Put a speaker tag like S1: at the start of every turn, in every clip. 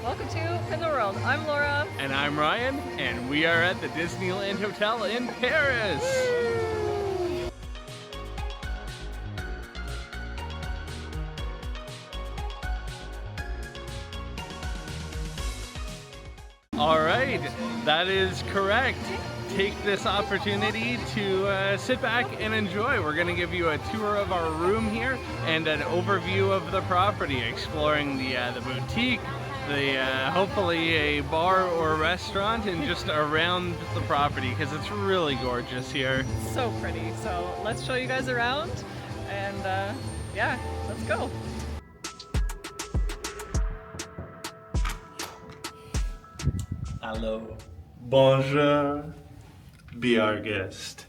S1: Welcome to In the World. I'm Laura.
S2: And I'm Ryan, and we are at the Disneyland Hotel in Paris. All right, that is correct. Take this opportunity to sit back and enjoy. We're going to give you a tour of our room here and an overview of the property, exploring the boutique, hopefully a bar or restaurant, and just around the property because it's really gorgeous here.
S1: So pretty. So let's show you guys around, and yeah, let's go.
S2: Hello, bonjour, be our guest.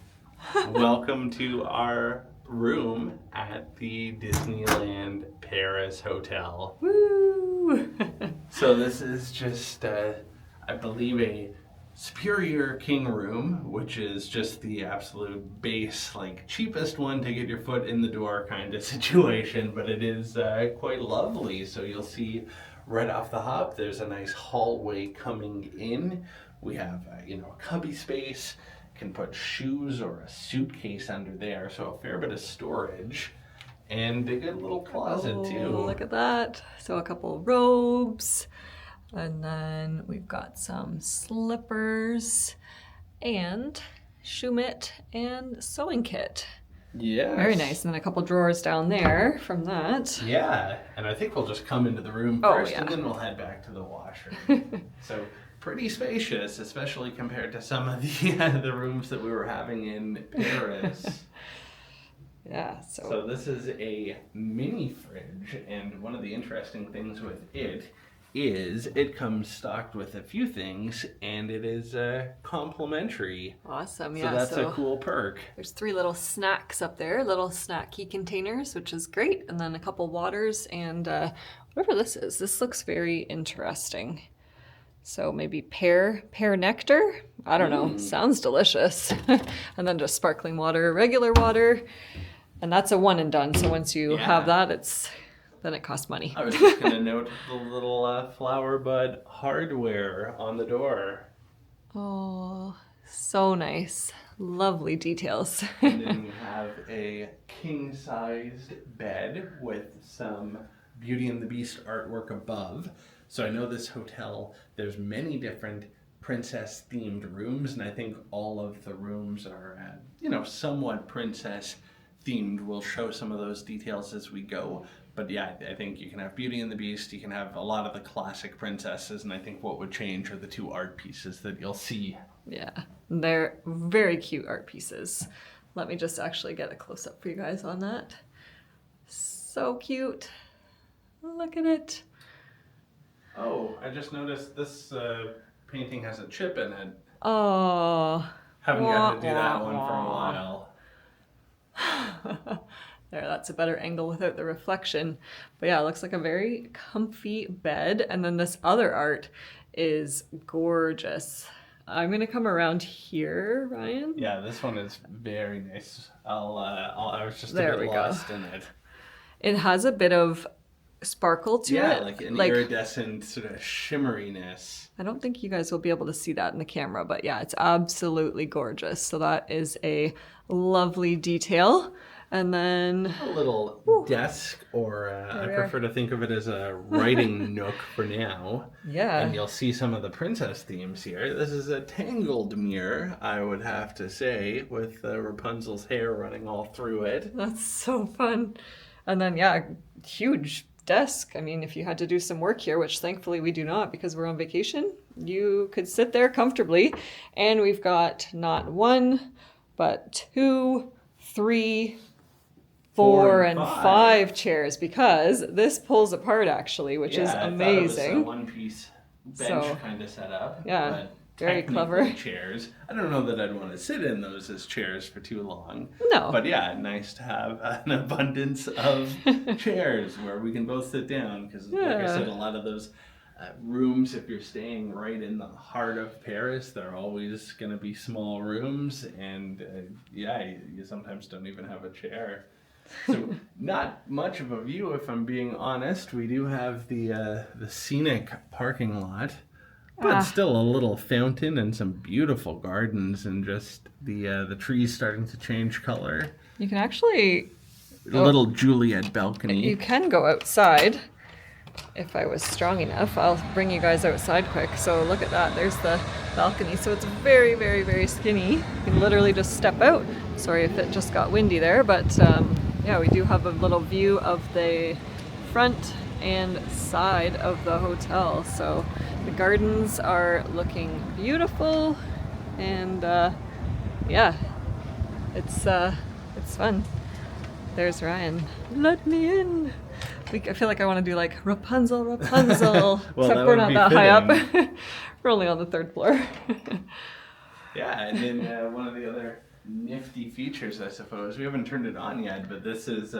S2: Welcome to our room at the Disneyland Paris Hotel.
S1: Woo!
S2: So this is just, I believe, a superior king room, which is just the absolute base, like cheapest one to get your foot in the door kind of situation, but it is quite lovely. So you'll see right off the hop, there's a nice hallway coming in. We have, a cubby space. Can put shoes or a suitcase under there, so a fair bit of storage. And a good little closet too.
S1: Look at that. So a couple robes, and then we've got some slippers and shoe mitt and sewing kit.
S2: Yeah.
S1: Very nice. And then a couple drawers down there from that.
S2: Yeah, and I think we'll just come into the room first, and then we'll head back to the washroom. So pretty spacious, especially compared to some of the rooms that we were having in Paris.
S1: Yeah.
S2: So this is a mini fridge, and one of the interesting things with it is it comes stocked with a few things, and it is complimentary.
S1: Awesome.
S2: So
S1: Yeah.
S2: that's a cool perk.
S1: There's 3 little snacks up there, little snacky containers, which is great. And then a couple waters and whatever this is. This looks very interesting. So maybe pear nectar? I don't know. Sounds delicious. And then just sparkling water, regular water. And that's a one and done. So once you have that, then it costs money.
S2: I was just going to note the little flower bud hardware on the door.
S1: Oh, so nice. Lovely details.
S2: And then we have a king-sized bed with some Beauty and the Beast artwork above. So I know this hotel, there's many different princess-themed rooms, and I think all of the rooms are, somewhat princess-themed. We'll show some of those details as we go. But yeah, I think you can have Beauty and the Beast, you can have a lot of the classic princesses, and I think what would change are the 2 art pieces that you'll see.
S1: Yeah, they're very cute art pieces. Let me just actually get a close-up for you guys on that. So cute. Look at it.
S2: Oh, I just noticed this painting has a chip in it.
S1: Oh.
S2: Haven't gotten to do that one for a while.
S1: There, that's a better angle without the reflection. But yeah, it looks like a very comfy bed. And then this other art is gorgeous. I'm gonna come around here, Ryan.
S2: Yeah, this one is very nice. I was just a bit lost in it.
S1: It has a bit of sparkle to it.
S2: Yeah, like an iridescent sort of shimmeriness.
S1: I don't think you guys will be able to see that in the camera, but yeah, it's absolutely gorgeous. So that is a lovely detail. And then
S2: a little desk, or I prefer to think of it as a writing nook for now.
S1: Yeah.
S2: And you'll see some of the princess themes here. This is a tangled mirror, I would have to say, with Rapunzel's hair running all through it.
S1: That's so fun. And then, yeah, huge desk. I mean, if you had to do some work here, which thankfully we do not because we're on vacation, you could sit there comfortably. And we've got not 1, but 2, 3, 4 and 5 chairs, because this pulls apart actually, which is amazing.
S2: It was a one-piece bench kind of setup.
S1: Yeah,
S2: but
S1: very clever.
S2: Chairs. I don't know that I'd want to sit in those as chairs for too long.
S1: No.
S2: But yeah, nice to have an abundance of chairs where we can both sit down, because like I said, a lot of those rooms, if you're staying right in the heart of Paris, they're always going to be small rooms, and you sometimes don't even have a chair. So not much of a view, if I'm being honest. We do have the scenic parking lot, but still a little fountain and some beautiful gardens, and just the trees starting to change color.
S1: You can actually...
S2: A little Juliet balcony.
S1: You can go outside. If I was strong enough, I'll bring you guys outside quick. So look at that. There's the balcony. So it's very, very, very skinny. You can literally just step out. Sorry if it just got windy there, but yeah, we do have a little view of the front and side of the hotel. So the gardens are looking beautiful, and yeah, it's fun. There's Ryan. Let me in. I feel like I want to do like Rapunzel, Rapunzel.
S2: Well,
S1: except we're not that high up. We're only on the 3rd floor.
S2: Yeah, and then one of the other nifty features, I suppose, we haven't turned it on yet, but this is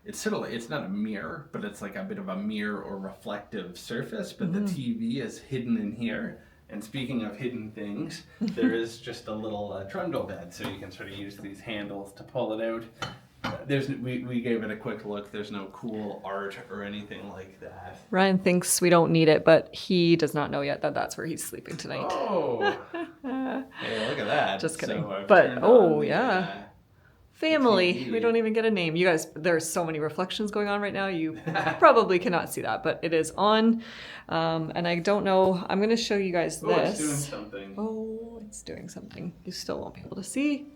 S2: it's sort of like, it's not a mirror, but it's like a bit of a mirror or reflective surface, but the TV is hidden in here. And speaking of hidden things, there is just a little trundle bed, so you can sort of use these handles to pull it out. We gave it a quick look. There's no cool art or anything like that.
S1: Ryan thinks we don't need it, but he does not know yet that that's where he's sleeping tonight.
S2: Oh, hey, look at that.
S1: Just kidding.
S2: So
S1: but oh yeah, family. We don't even get a name. You guys, there's so many reflections going on right now. You probably cannot see that, but it is on. And I don't know. I'm going to show you guys this.
S2: Oh, it's doing something.
S1: Oh, it's doing something. You still won't be able to see.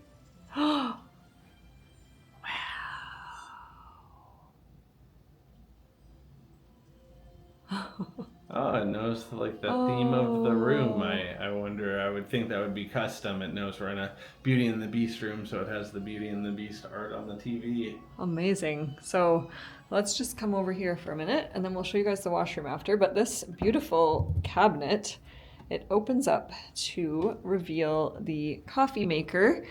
S2: Oh, it knows like the theme of the room. I wonder, I would think that would be custom. It knows we're in a Beauty and the Beast room, so it has the Beauty and the Beast art on the TV.
S1: Amazing. So let's just come over here for a minute, and then we'll show you guys the washroom after. But this beautiful cabinet, it opens up to reveal the coffee maker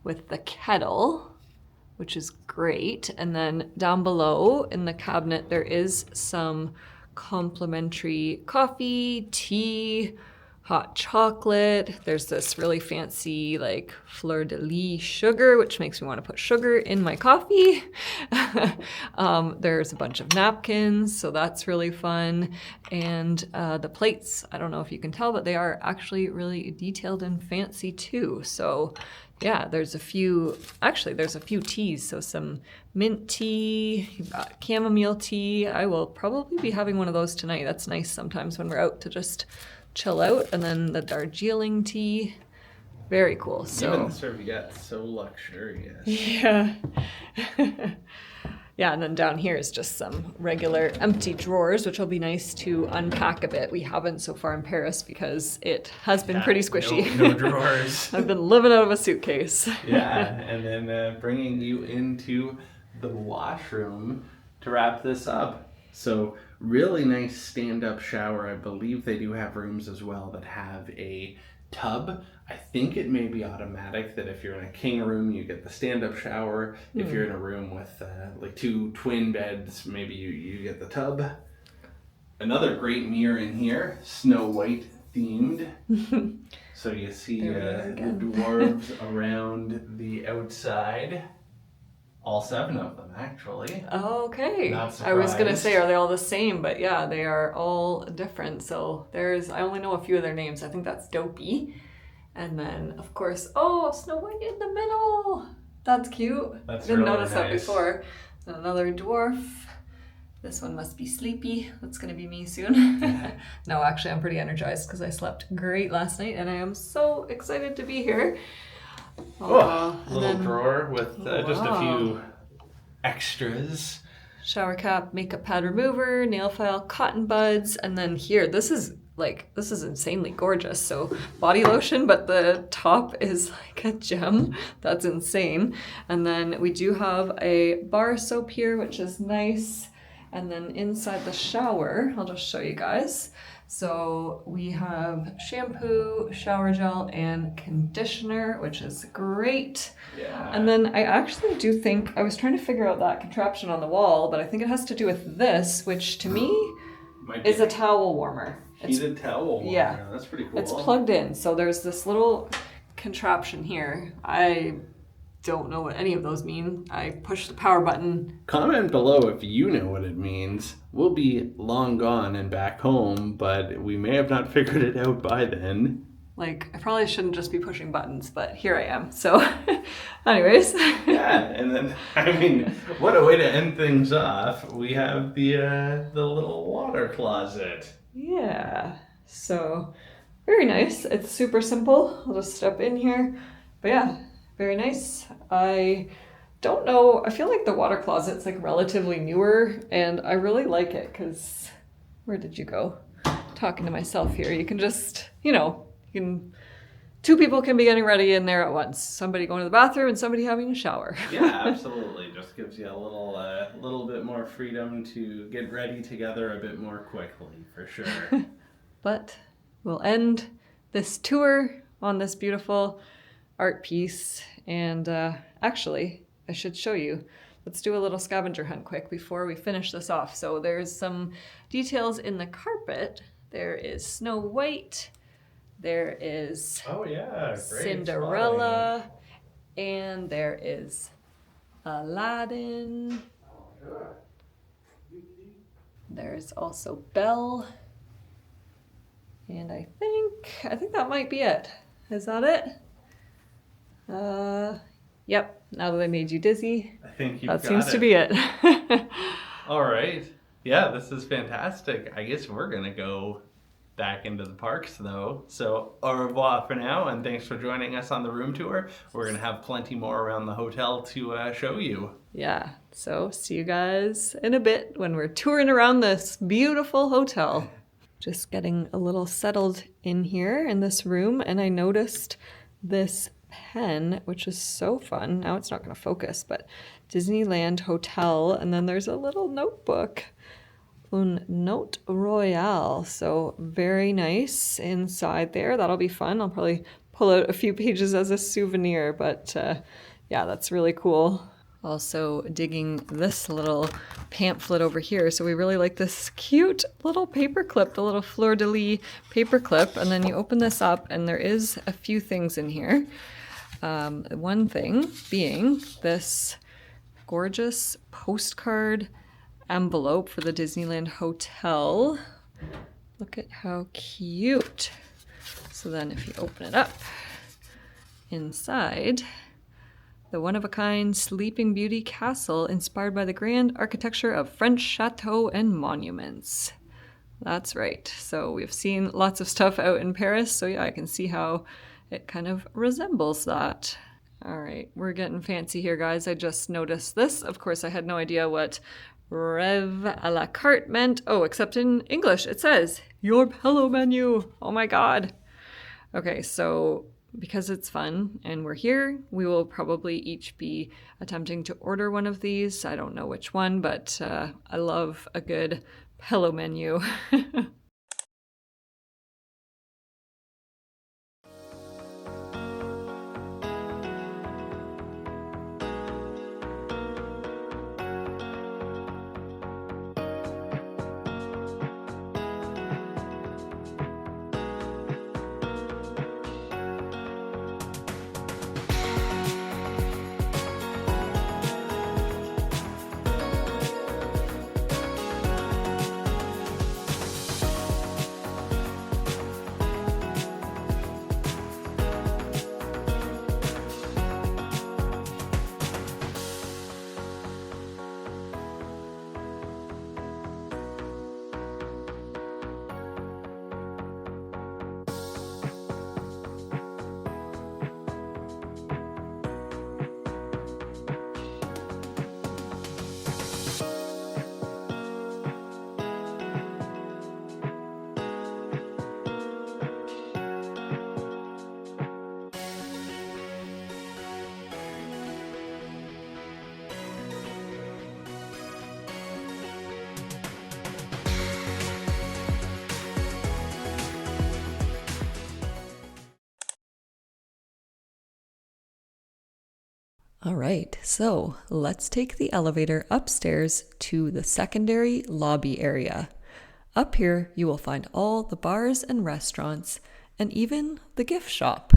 S1: with the kettle, which is great. And then down below in the cabinet, there is some complimentary coffee, tea, hot chocolate. There's this really fancy like fleur-de-lis sugar, which makes me want to put sugar in my coffee. There's a bunch of napkins, so that's really fun. And the plates, I don't know if you can tell, but they are actually really detailed and fancy too. So yeah, there's a few teas. So some mint tea, you've got chamomile tea. I will probably be having one of those tonight. That's nice sometimes when we're out to just chill out. And then the Darjeeling tea. Very cool. So
S2: even the serviette's so luxurious.
S1: Yeah. Yeah, and then down here is just some regular empty drawers, which will be nice to unpack a bit. We haven't so far in Paris because it has been pretty squishy.
S2: No drawers.
S1: I've been living out of a suitcase.
S2: Yeah, and then bringing you into the washroom to wrap this up. So really nice stand-up shower. I believe they do have rooms as well that have a tub. I think it may be automatic that if you're in a king room, you get the stand-up shower. If you're in a room with like 2 twin beds, maybe you get the tub. Another great mirror in here, Snow White themed. So you see the dwarves around the outside. All 7 of them, actually.
S1: Okay.
S2: Not surprised.
S1: I was going to say, are they all the same? But yeah, they are all different. So I only know a few of their names. I think that's Dopey. And then, of course, Snow White in the middle. That's cute.
S2: That's
S1: Didn't
S2: really
S1: notice that
S2: nice.
S1: before. And another dwarf. This one must be sleepy. That's going to be me soon. No, actually, I'm pretty energized because I slept great last night. And I am so excited to be here.
S2: Little drawer with just a few extras.
S1: Shower cap, makeup pad remover, nail file, cotton buds, and then here, this is insanely gorgeous. So body lotion, but the top is like a gem. That's insane. And then we do have a bar soap here, which is nice. And then inside the shower, I'll just show you guys. So we have shampoo, shower gel, and conditioner, which is great.
S2: Yeah.
S1: And then I actually do think, I was trying to figure out that contraption on the wall, but I think it has to do with this, which to me is a towel warmer.
S2: Heated towel warmer.
S1: Yeah.
S2: That's pretty cool.
S1: It's plugged in. So there's this little contraption here. I don't know what any of those mean. I pushed the power button.
S2: Comment below if you know what it means. We'll be long gone and back home, but we may have not figured it out by then.
S1: Like, I probably shouldn't just be pushing buttons, but here I am. So, anyways.
S2: Yeah, and then, I mean, what a way to end things off. We have the little water closet.
S1: Yeah, so very nice. It's super simple. I'll just step in here. But yeah, very nice. I don't know, I feel like the water closet's like relatively newer, and I really like it because, where did you go? Talking to myself here. You can just, two people can be getting ready in there at once. Somebody going to the bathroom and somebody having a shower.
S2: Yeah, absolutely. Just gives you a little bit more freedom to get ready together a bit more quickly, for sure.
S1: But we'll end this tour on this beautiful art piece. And actually, I should show you. Let's do a little scavenger hunt quick before we finish this off. So there's some details in the carpet. There is Snow White. There is
S2: Great
S1: Cinderella. Spotting. And there is Aladdin. There's also Belle. And I think that might be it. Is that it? Yep. Now that I made you dizzy,
S2: I think
S1: that seems to be it.
S2: All right. Yeah, this is fantastic. I guess we're gonna go back into the parks though. So au revoir for now, and thanks for joining us on the room tour. We're gonna have plenty more around the hotel to show you.
S1: Yeah. So see you guys in a bit when we're touring around this beautiful hotel. Just getting a little settled in here in this room, and I noticed this pen, which is so fun. Now it's not going to focus, but Disneyland Hotel, and then there's a little notebook, Un Note Royale. So very nice inside there. That'll be fun. I'll probably pull out a few pages as a souvenir, but yeah, that's really cool. Also digging this little pamphlet over here. So we really like this cute little paper clip, the little fleur-de-lis paper clip. And then you open this up and there is a few things in here. One thing being this gorgeous postcard envelope for the Disneyland Hotel. Look at how cute. So then if you open it up, inside, the one-of-a-kind Sleeping Beauty castle inspired by the grand architecture of French chateaux and monuments. That's right. So we've seen lots of stuff out in Paris, so yeah, I can see how it kind of resembles that. All right, we're getting fancy here, guys. I just noticed this. Of course, I had no idea what Rêve à la carte meant. Oh, except in English, it says, your pillow menu. Oh my God. Okay, so because it's fun and we're here, we will probably each be attempting to order one of these. I don't know which one, but I love a good pillow menu. All right, so let's take the elevator upstairs to the secondary lobby area. Up here, you will find all the bars and restaurants, and even the gift shop.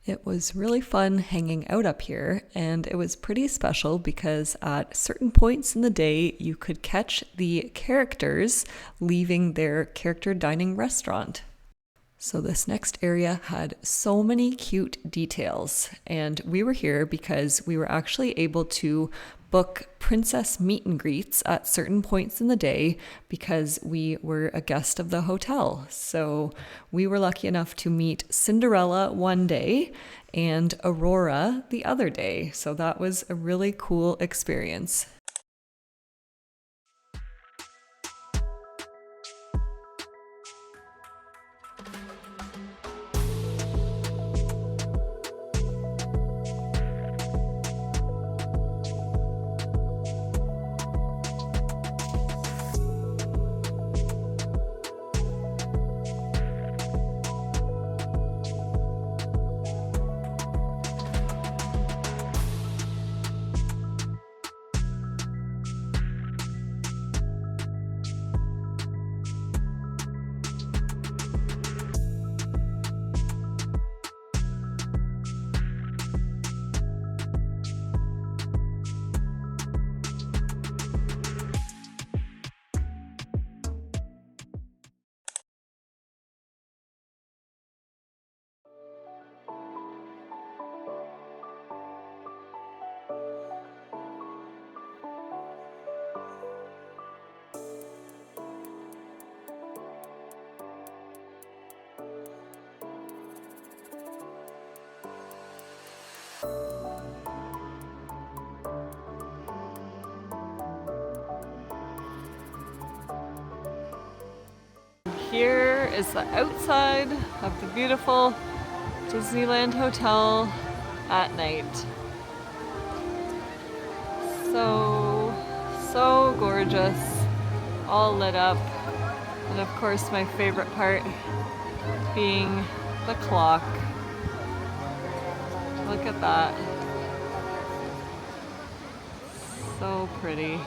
S1: It was really fun hanging out up here, and it was pretty special because at certain points in the day, you could catch the characters leaving their character dining restaurant. So this next area had so many cute details, and we were here because we were actually able to book princess meet and greets at certain points in the day because we were a guest of the hotel. So we were lucky enough to meet Cinderella one day and Aurora the other day. So that was a really cool experience. Here is the outside of the beautiful Disneyland Hotel at night. So gorgeous, all lit up. And of course my favorite part being the clock. Look at that. So pretty.